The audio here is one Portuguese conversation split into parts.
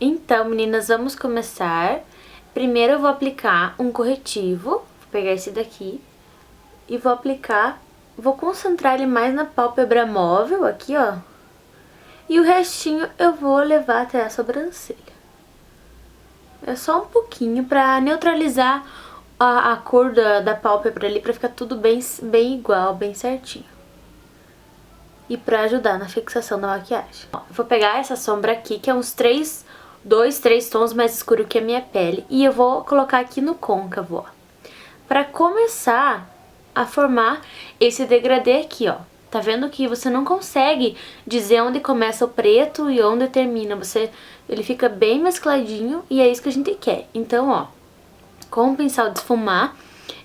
Então, meninas, vamos começar. Primeiro eu vou aplicar um corretivo, vou pegar esse daqui e vou aplicar, vou concentrar ele mais na pálpebra móvel aqui, ó. E o restinho eu vou levar até a sobrancelha. É só um pouquinho pra neutralizar a cor da pálpebra ali, pra ficar tudo bem igual, bem certinho. E pra ajudar na fixação da maquiagem. Ó, eu vou pegar essa sombra aqui, que é uns 2, 3 tons mais escuro que a minha pele. E eu vou colocar aqui no côncavo, ó. Pra começar a formar esse degradê aqui, ó. Tá vendo que você não consegue dizer onde começa o preto e onde termina. Ele fica bem mescladinho e é isso que a gente quer. Então, ó, com o pincel de esfumar,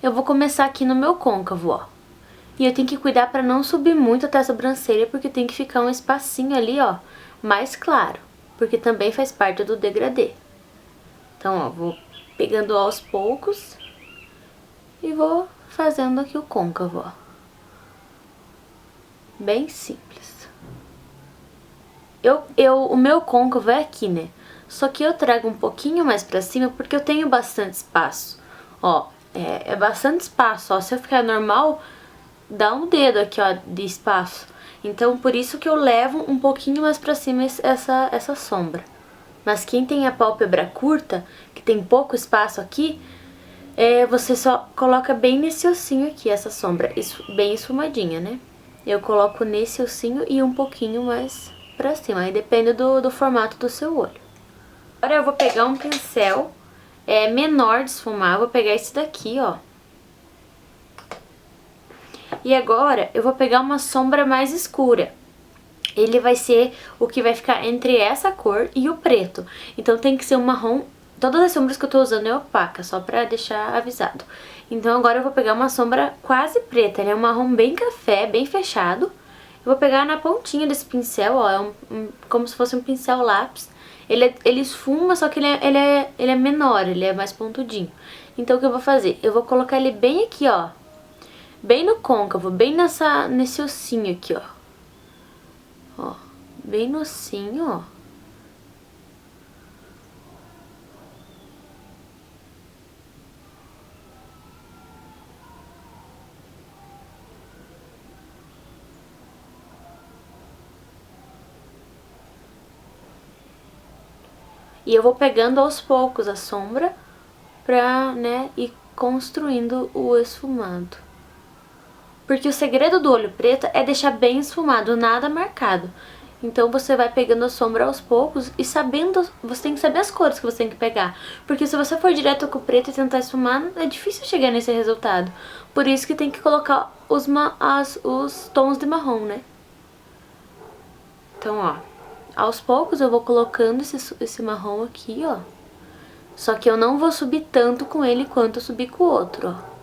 eu vou começar aqui no meu côncavo, ó. E eu tenho que cuidar pra não subir muito até a sobrancelha, porque tem que ficar um espacinho ali, ó, mais claro. Porque também faz parte do degradê. Então, ó, vou pegando aos poucos e vou fazendo aqui o côncavo, ó. Bem simples. O meu côncavo é aqui, né? Só que eu trago um pouquinho mais pra cima porque eu tenho bastante espaço. Ó, é bastante espaço, ó. Se eu ficar normal, dá um dedo aqui, ó, de espaço. Então, por isso que eu levo um pouquinho mais pra cima essa sombra. Mas quem tem a pálpebra curta, que tem pouco espaço aqui, você só coloca bem nesse ossinho aqui, essa sombra, bem esfumadinha, né? Eu coloco nesse ossinho e um pouquinho mais pra cima, aí depende do formato do seu olho. Agora eu vou pegar um pincel menor de esfumar, vou pegar esse daqui, ó. E agora eu vou pegar uma sombra mais escura. Ele vai ser o que vai ficar entre essa cor e o preto. Então tem que ser um marrom. Todas as sombras que eu tô usando é opaca, só pra deixar avisado. Então agora eu vou pegar uma sombra quase preta. Ele é um marrom bem café, bem fechado. Eu vou pegar na pontinha desse pincel, ó. Como se fosse um pincel lápis. Ele esfuma, só que ele é menor, ele é mais pontudinho. Então o que eu vou fazer? Eu vou colocar ele bem aqui, ó. Bem no côncavo, bem nesse ossinho aqui, ó. Ó, bem no ossinho, ó. E eu vou pegando aos poucos a sombra pra, né, ir construindo o esfumado. Porque o segredo do olho preto é deixar bem esfumado, nada marcado. Então você vai pegando a sombra aos poucos e sabendo, você tem que saber as cores que você tem que pegar. Porque se você for direto com o preto e tentar esfumar, é difícil chegar nesse resultado. Por isso que tem que colocar os tons de marrom, né? Então, ó, aos poucos eu vou colocando esse marrom aqui, ó. Só que eu não vou subir tanto com ele quanto eu subi com o outro, ó.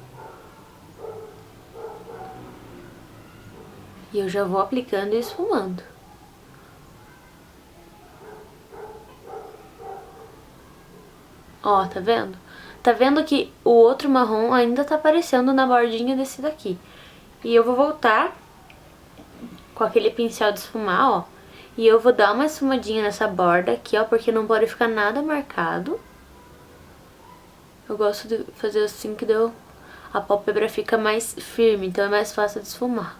E eu já vou aplicando e esfumando. Ó, tá vendo? Tá vendo que o outro marrom ainda tá aparecendo na bordinha desse daqui. E eu vou voltar com aquele pincel de esfumar, ó. E eu vou dar uma esfumadinha nessa borda aqui, ó, porque não pode ficar nada marcado. Eu gosto de fazer assim que a pálpebra fica mais firme, então é mais fácil de esfumar.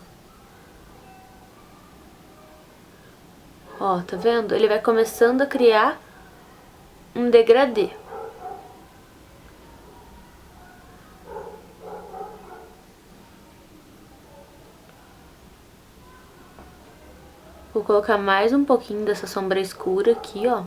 Ó, tá vendo? Ele vai começando a criar um degradê. Vou colocar mais um pouquinho dessa sombra escura aqui, ó.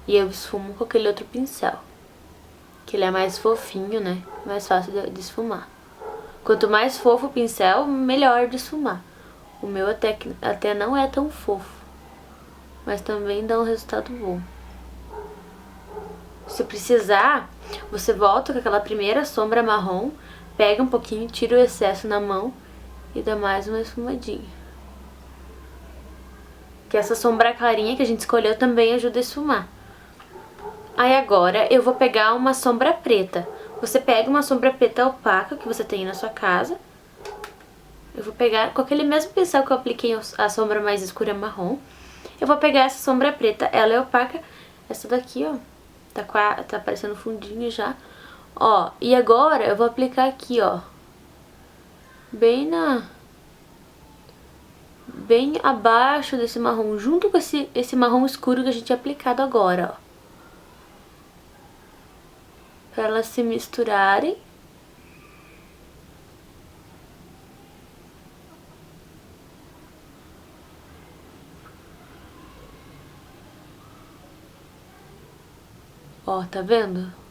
E eu esfumo com aquele outro pincel, que ele é mais fofinho, né? Mais fácil de esfumar. Quanto mais fofo o pincel, melhor de esfumar. O meu até não é tão fofo, mas também dá um resultado bom. Se precisar, você volta com aquela primeira sombra marrom, pega um pouquinho, tira o excesso na mão e dá mais uma esfumadinha. Que essa sombra clarinha que a gente escolheu também ajuda a esfumar. Aí agora eu vou pegar uma sombra preta. Você pega uma sombra preta opaca que você tem na sua casa. Eu vou pegar com aquele mesmo pincel que eu apliquei a sombra mais escura marrom. Eu vou pegar essa sombra preta, ela é opaca. Essa daqui, ó, tá aparecendo fundinho já. Ó, e agora eu vou aplicar aqui, ó. Bem abaixo desse marrom, junto com esse marrom escuro que a gente tinha aplicado agora, ó. Pra elas se misturarem. Ó, tá vendo?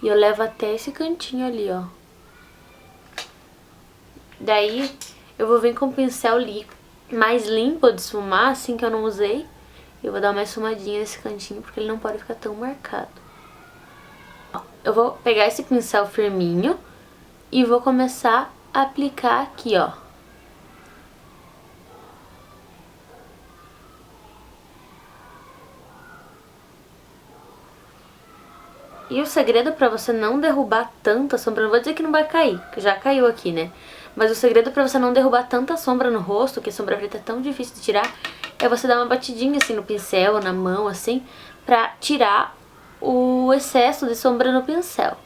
E eu levo até esse cantinho ali, ó. Daí, eu vou vir com o pincel mais limpo de esfumar, assim que eu não usei. Eu vou dar uma esfumadinha nesse cantinho, porque ele não pode ficar tão marcado. Ó, eu vou pegar esse pincel firminho e vou começar a aplicar aqui, ó. E o segredo pra você não derrubar tanta sombra, não vou dizer que não vai cair, que já caiu aqui, né? Mas o segredo pra você não derrubar tanta sombra no rosto, que a sombra preta é tão difícil de tirar, é você dar uma batidinha assim no pincel, na mão, assim, pra tirar o excesso de sombra no pincel.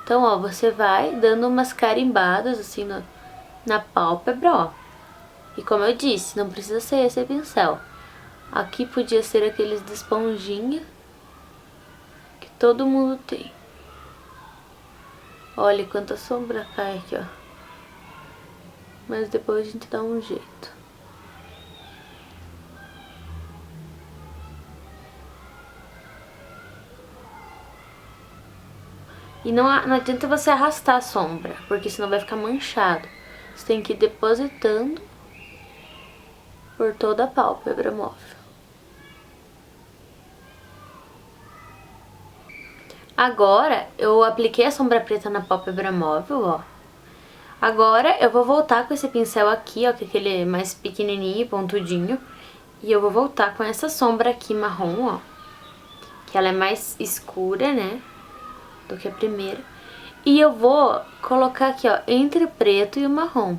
Então, ó, você vai dando umas carimbadas assim na pálpebra, ó. E como eu disse, não precisa ser esse pincel. Aqui podia ser aqueles de esponjinha que todo mundo tem. Olha quanta sombra cai aqui, ó. Mas depois a gente dá um jeito. E não adianta você arrastar a sombra, porque senão vai ficar manchado. Você tem que ir depositando por toda a pálpebra móvel. Agora, eu apliquei a sombra preta na pálpebra móvel, ó. Agora, eu vou voltar com esse pincel aqui, ó, que é aquele mais pequenininho, pontudinho. E eu vou voltar com essa sombra aqui marrom, ó. Que ela é mais escura, né, do que a primeira. E eu vou colocar aqui, ó, entre o preto e o marrom.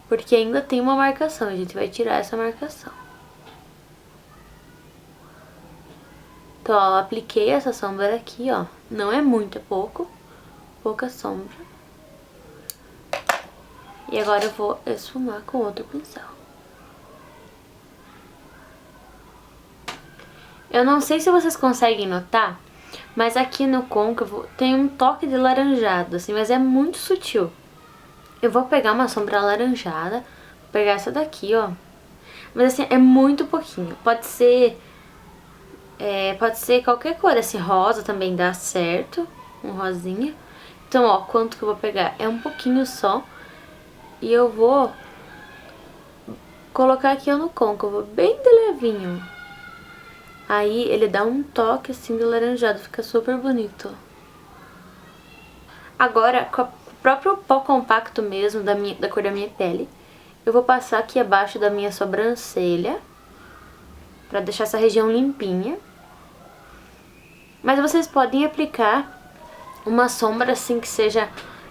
Porque ainda tem uma marcação, a gente vai tirar essa marcação. Então, ó, eu apliquei essa sombra aqui, ó. Não é muito, é pouca sombra. E agora eu vou esfumar com outro pincel. Eu não sei se vocês conseguem notar, mas aqui no côncavo tem um toque de laranjado, assim, mas é muito sutil. Eu vou pegar uma sombra alaranjada, vou pegar essa daqui, ó. Mas assim, é muito pouquinho. Pode ser qualquer cor, esse rosa também dá certo, um rosinha. Então, ó, quanto que eu vou pegar? É um pouquinho só. E eu vou colocar aqui ó, no côncavo, bem de levinho. Aí ele dá um toque assim de laranjado, fica super bonito, ó. Agora, com o próprio pó compacto mesmo, da cor da minha pele, eu vou passar aqui abaixo da minha sobrancelha, pra deixar essa região limpinha. Mas vocês podem aplicar uma sombra assim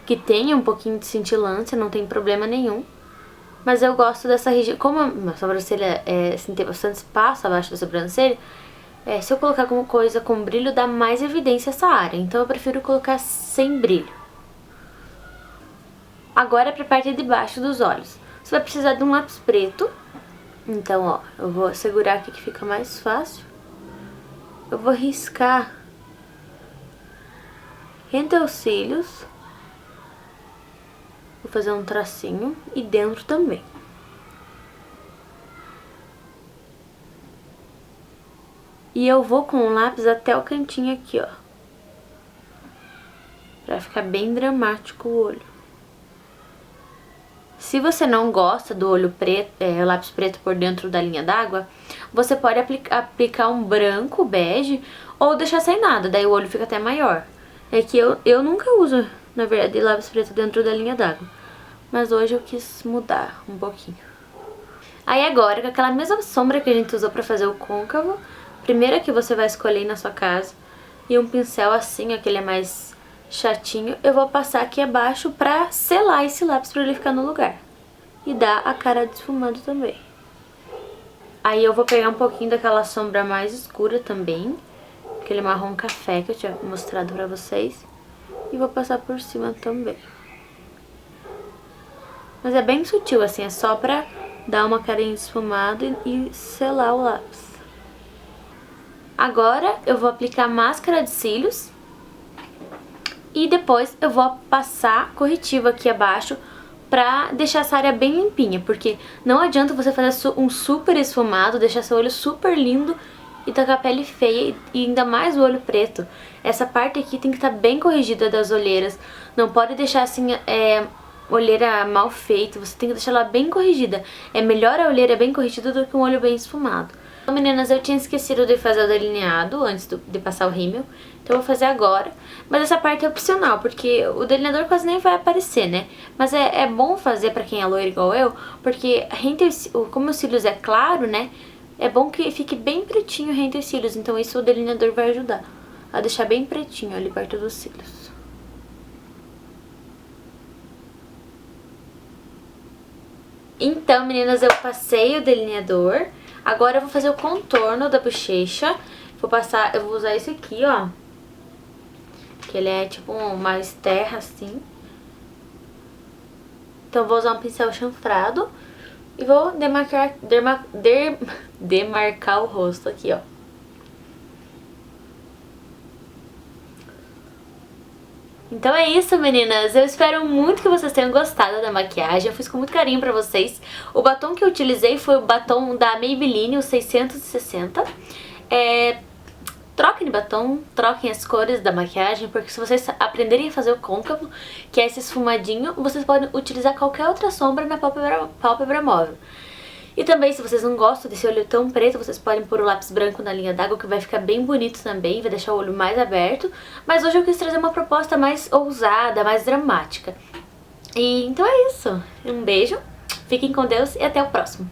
que tenha um pouquinho de cintilância, não tem problema nenhum. Mas eu gosto dessa região, como a minha sobrancelha assim, tem bastante espaço abaixo da sobrancelha, se eu colocar alguma coisa com brilho, dá mais evidência essa área. Então eu prefiro colocar sem brilho. Agora é pra parte de baixo dos olhos. Você vai precisar de um lápis preto. Então, ó, eu vou segurar aqui que fica mais fácil. Eu vou riscar entre os cílios. Vou fazer um tracinho e dentro também. E eu vou com o lápis até o cantinho aqui, ó. Pra ficar bem dramático o olho. Se você não gosta do olho preto, lápis preto por dentro da linha d'água, você pode aplicar um branco, bege, ou deixar sem nada, daí o olho fica até maior. É que eu nunca uso, na verdade, lápis preto dentro da linha d'água, mas hoje eu quis mudar um pouquinho. Aí agora, com aquela mesma sombra que a gente usou pra fazer o côncavo, primeira que você vai escolher aí na sua casa, e um pincel assim, aquele é mais chatinho, eu vou passar aqui abaixo pra selar esse lápis pra ele ficar no lugar. E dar a cara de esfumado também. Aí eu vou pegar um pouquinho daquela sombra mais escura também, aquele marrom café que eu tinha mostrado pra vocês, e vou passar por cima também. Mas é bem sutil assim, é só pra dar uma carinha de esfumado e selar o lápis. Agora eu vou aplicar máscara de cílios. E depois eu vou passar corretivo aqui abaixo pra deixar essa área bem limpinha, porque não adianta você fazer um super esfumado, deixar seu olho super lindo e tá com a pele feia e ainda mais o olho preto. Essa parte aqui tem que estar bem corrigida das olheiras, não pode deixar assim, olheira mal feita, você tem que deixar ela bem corrigida. É melhor a olheira bem corrigida do que um olho bem esfumado. Então, meninas, eu tinha esquecido de fazer o delineado antes de passar o rímel, então eu vou fazer agora. Mas essa parte é opcional, porque o delineador quase nem vai aparecer, né? Mas é bom fazer pra quem é loiro igual eu, porque como os cílios é claro, né? É bom que fique bem pretinho rente os cílios, então isso o delineador vai ajudar a deixar bem pretinho ali perto dos cílios. Então, meninas, eu passei o delineador. Agora eu vou fazer o contorno da bochecha. Eu vou usar esse aqui, ó. Que ele é tipo mais terra, assim. Então eu vou usar um pincel chanfrado. E vou demarcar o rosto aqui, ó. Então é isso, meninas. Eu espero muito que vocês tenham gostado da maquiagem. Eu fiz com muito carinho pra vocês. O batom que eu utilizei foi o batom da Maybelline, o 660. Troquem de batom, troquem as cores da maquiagem, porque se vocês aprenderem a fazer o côncavo, que é esse esfumadinho, vocês podem utilizar qualquer outra sombra na pálpebra móvel. E também, se vocês não gostam desse olho tão preto, vocês podem pôr o lápis branco na linha d'água, que vai ficar bem bonito também, vai deixar o olho mais aberto. Mas hoje eu quis trazer uma proposta mais ousada, mais dramática. E então é isso. Um beijo, fiquem com Deus e até o próximo.